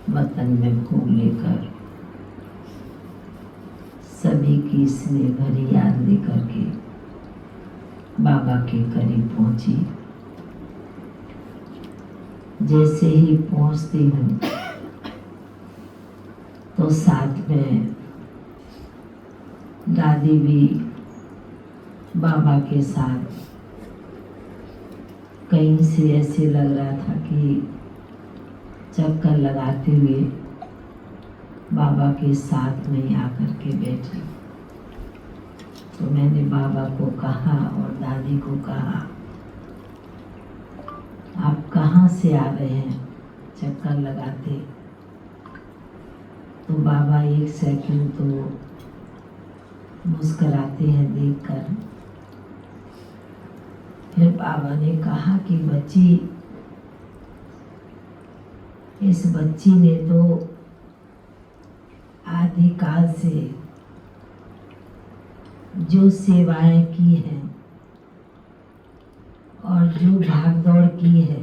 वतन में घूम लेकर सभी की स्नेह भरी याद लेकर के बाबा के करीब पहुंची। जैसे ही पहुंचती हूँ तो साथ में दादी भी बाबा के साथ कहीं से ऐसे लग रहा था कि चक्कर लगाते हुए बाबा के साथ में आकर के बैठी। तो मैंने बाबा को कहा और दादी को कहा, आप कहाँ से आ रहे हैं चक्कर लगाते? तो बाबा एक सेकंड तो मुस्कुराते हैं देखकर। फिर बाबा ने कहा कि बच्ची, इस बच्ची ने तो आदिकाल से जो सेवाएं की हैं और जो भागदौड़ की है,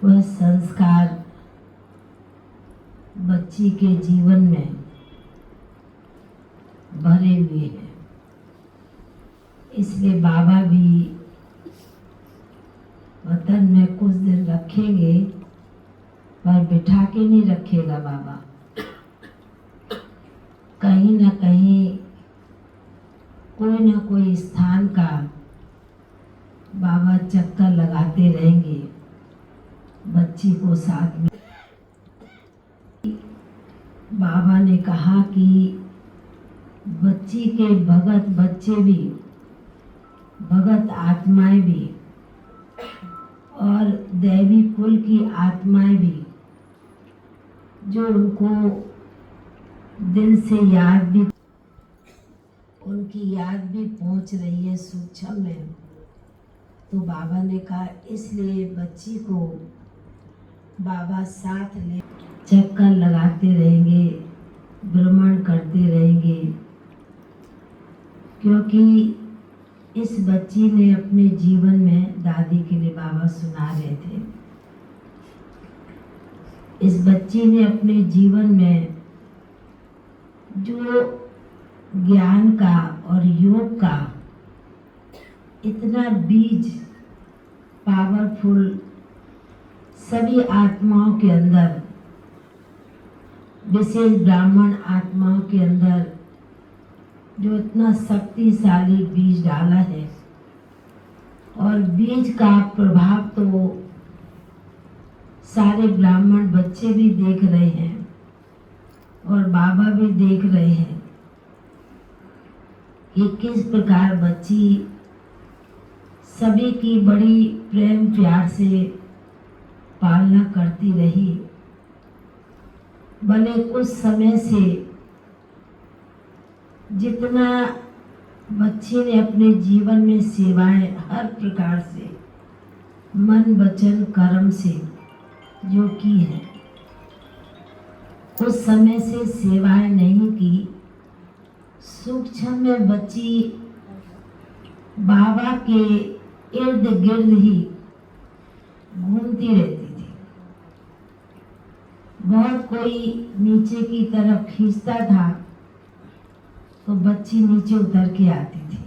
वह संस्कार बच्ची के जीवन में भरे हुए हैं। इसलिए बाबा भी वतन में कुछ दिन रखेंगे, पर बिठा के नहीं रखेगा बाबा। कहीं ना कहीं कोई ना कोई स्थान का बाबा चक्कर लगाते रहेंगे बच्ची को साथ में। बाबा ने कहा कि बच्ची के भगत बच्चे भी, भगत आत्माएं भी और दैवी कुल की आत्माएं भी, जो उनको दिल से याद भी, उनकी याद भी पहुंच रही है सूक्ष्म में। तो बाबा ने कहा इसलिए बच्ची को बाबा साथ ले चक्कर लगाते रहेंगे, भ्रमण करते रहेंगे, क्योंकि इस बच्ची ने अपने जीवन में, दादी के लिए बाबा सुना रहे थे, इस बच्ची ने अपने जीवन में जो ज्ञान का और योग का इतना बीज पावरफुल सभी आत्माओं के अंदर, विशेष ब्राह्मण आत्माओं के अंदर जो इतना शक्तिशाली बीज डाला है, और बीज का प्रभाव तो सारे ब्राह्मण बच्चे भी देख रहे हैं और बाबा भी देख रहे हैं कि किस प्रकार बच्ची सभी की बड़ी प्रेम प्यार से पालना करती रही। भले कुछ समय से जितना बच्ची ने अपने जीवन में सेवाएं हर प्रकार से मन वचन कर्म से जो की है, कुछ समय से सेवाएं नहीं की, सूक्ष्म में बच्ची बाबा के इर्द गिर्द ही घूमती रहती थी। बहुत कोई नीचे की तरफ खींचता था तो बच्ची नीचे उतर के आती थी।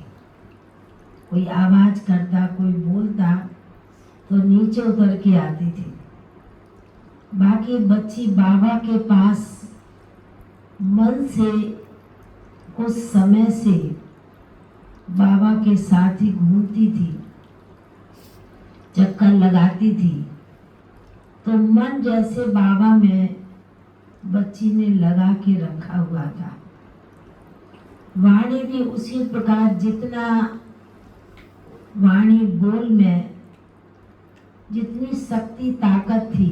कोई आवाज करता, कोई बोलता तो नीचे उतर के आती थी। बाकी बच्ची बाबा के पास मन से कुछ समय से बाबा के साथ ही घूमती थी, चक्कर लगाती थी। तो मन जैसे बाबा में बच्ची ने लगा के रखा हुआ था। वाणी भी उसी प्रकार, जितना वाणी बोल में जितनी शक्ति ताकत थी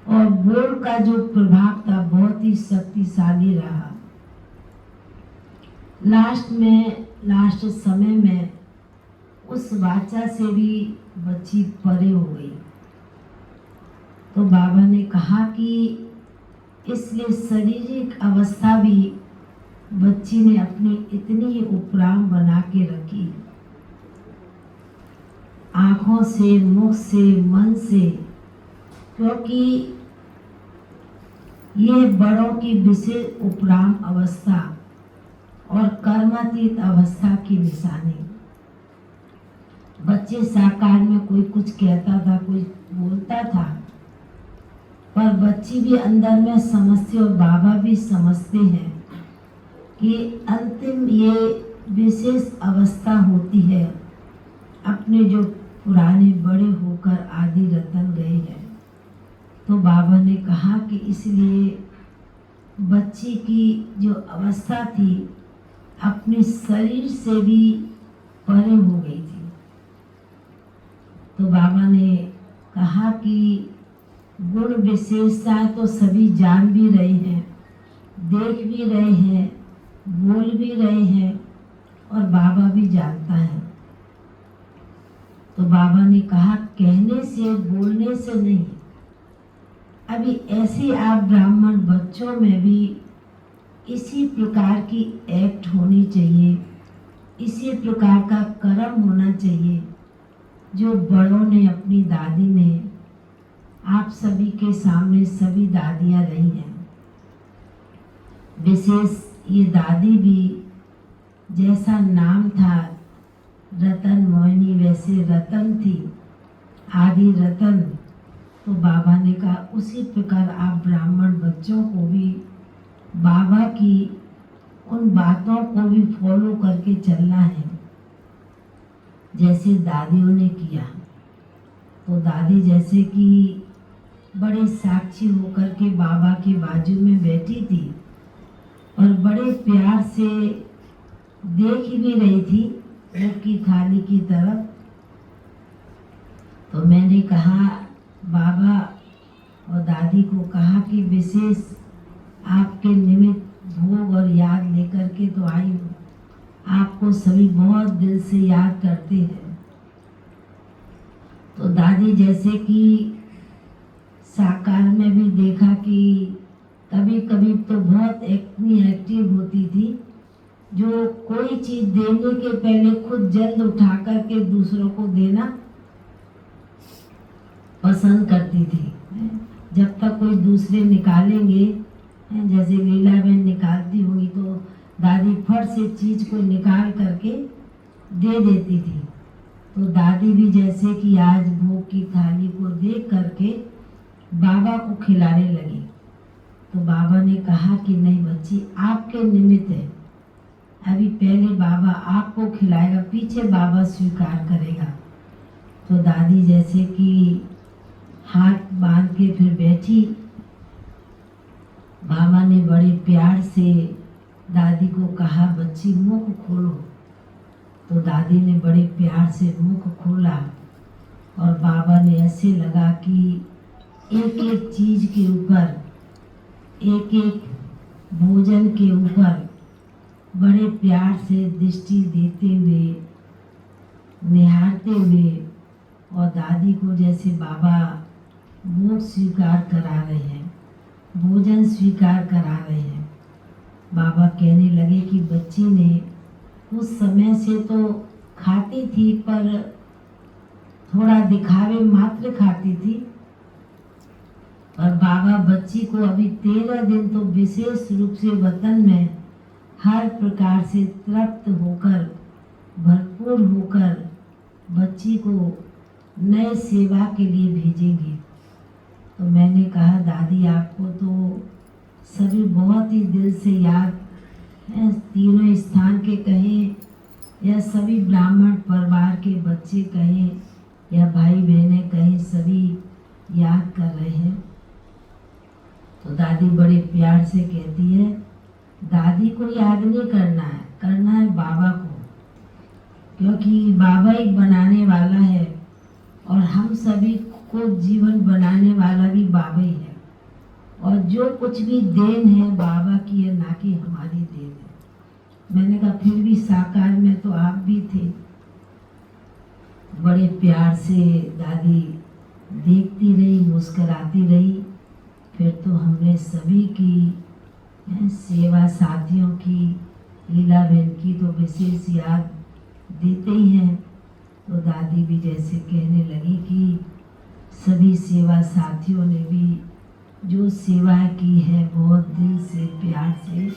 और बोल का जो प्रभाव था बहुत ही शक्तिशाली रहा। लास्ट समय में उस वाचा से भी बच्ची परे हो गई। तो बाबा ने कहा कि इसलिए शारीरिक अवस्था भी बच्ची ने अपनी इतनी ही उपराम बना के रखी, आँखों से, मुख से, मन से क्योंकि ये बड़ों की विशेष उपराम अवस्था और कर्मातीत अवस्था की निशानी। बच्चे साकार में कोई कुछ कहता था, कोई बोलता था, पर बच्ची भी अंदर में समझते और बाबा भी समझते हैं कि अंतिम ये विशेष अवस्था होती है अपने जो पुराने बड़े होकर आदि रतन गए हैं। तो बाबा ने कहा कि इसलिए बच्ची की जो अवस्था थी अपने शरीर से भी परे हो गई थी। तो बाबा ने कहा कि गुण विशेषता तो सभी जान भी रहे हैं, देख भी रहे हैं, बोल भी रहे हैं और बाबा भी जानता है। तो बाबा ने कहा कहने से बोलने से नहीं, अभी ऐसे आप ब्राह्मण बच्चों में भी इसी प्रकार की एक्ट होनी चाहिए, इसी प्रकार का कर्म होना चाहिए जो बड़ों ने, अपनी दादी ने, आप सभी के सामने सभी दादियां रही हैं। विशेष ये दादी भी जैसा नाम था रतन मोहिनी, वैसे रतन थी, आदि रतन। तो बाबा ने कहा उसी प्रकार आप ब्राह्मण बच्चों को भी बाबा की उन बातों को भी फॉलो करके चलना है जैसे दादियों ने किया। तो दादी जैसे कि बड़े साक्षी होकर के बाबा के बाजू में बैठी थी और बड़े प्यार से देख भी रही थी उनकी थाली की तरफ। तो मैंने कहा, बाबा और दादी को कहा कि विशेष आपके निमित्त भोग और याद लेकर के तो आई हूँ, आपको सभी बहुत दिल से याद करते हैं। तो दादी जैसे कि साकार में भी देखा कि कभी कभी तो बहुत इतनी एक्टिव होती थी, जो कोई चीज देने के पहले खुद जल्द उठा करके दूसरों को देना पसंद करती थी। जब तक कोई दूसरे निकालेंगे, जैसे लीला बहन निकालती होगी तो दादी फट से चीज को निकाल करके दे देती थी। तो दादी भी जैसे कि आज भोग की थाली को देख करके बाबा को खिलाने लगी। तो बाबा ने कहा कि नहीं बच्ची, आपके निमित्त है, अभी पहले बाबा आपको खिलाएगा, पीछे बाबा स्वीकार करेगा। तो दादी जैसे कि हाथ बांध के फिर बैठी। बाबा ने बड़े प्यार से दादी को कहा बच्ची मुख खोलो। तो दादी ने बड़े प्यार से मुख खोला और बाबा ने ऐसे लगा कि एक एक चीज के ऊपर, एक एक भोजन के ऊपर बड़े प्यार से दृष्टि देते हुए, निहारते हुए, और दादी को जैसे बाबा भोग स्वीकार करा रहे हैं, भोजन स्वीकार करा रहे हैं। बाबा कहने लगे कि बच्ची ने उस समय से तो खाती थी पर थोड़ा दिखावे मात्र खाती थी, और बाबा बच्ची को अभी 13 दिन तो विशेष रूप से वतन में हर प्रकार से तृप्त होकर, भरपूर होकर बच्ची को नए सेवा के लिए भेजेंगे। तो मैंने कहा दादी आपको तो सभी बहुत ही दिल से याद है, तीनों स्थान के कहें या सभी ब्राह्मण परिवार के बच्चे कहें या भाई बहनें कहें, सभी याद कर रहे हैं। तो दादी बड़े प्यार से कहती है दादी को याद नहीं करना है, करना है बाबा को, क्योंकि बाबा ही बनाने वाला है और हम सभी को जीवन बनाने वाला भी बाबा ही है, और जो कुछ भी देन है बाबा की है, ना कि हमारी देन है। मैंने कहा फिर भी साकार में तो आप भी थे। बड़े प्यार से दादी देखती रही, मुस्कुराती रही। फिर तो हमने सभी की सेवा, साथियों की, लीला बहन की तो विशेष याद देते ही हैं। तो दादी भी जैसे कहने लगी कि सभी सेवा साथियों ने भी जो सेवा की है बहुत दिल से प्यार से,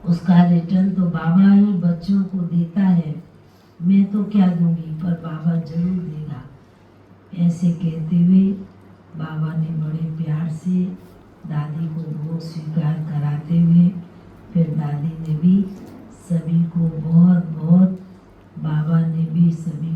उसका रिटर्न तो बाबा ही बच्चों को देता है। मैं तो क्या दूंगी, पर बाबा जरूर देगा। ऐसे कहते हुए बाबा ने बड़े प्यार से दादी को भोग स्वीकार कराते हुए फिर दादी ने भी सभी को बहुत बहुत, बाबा ने भी सभी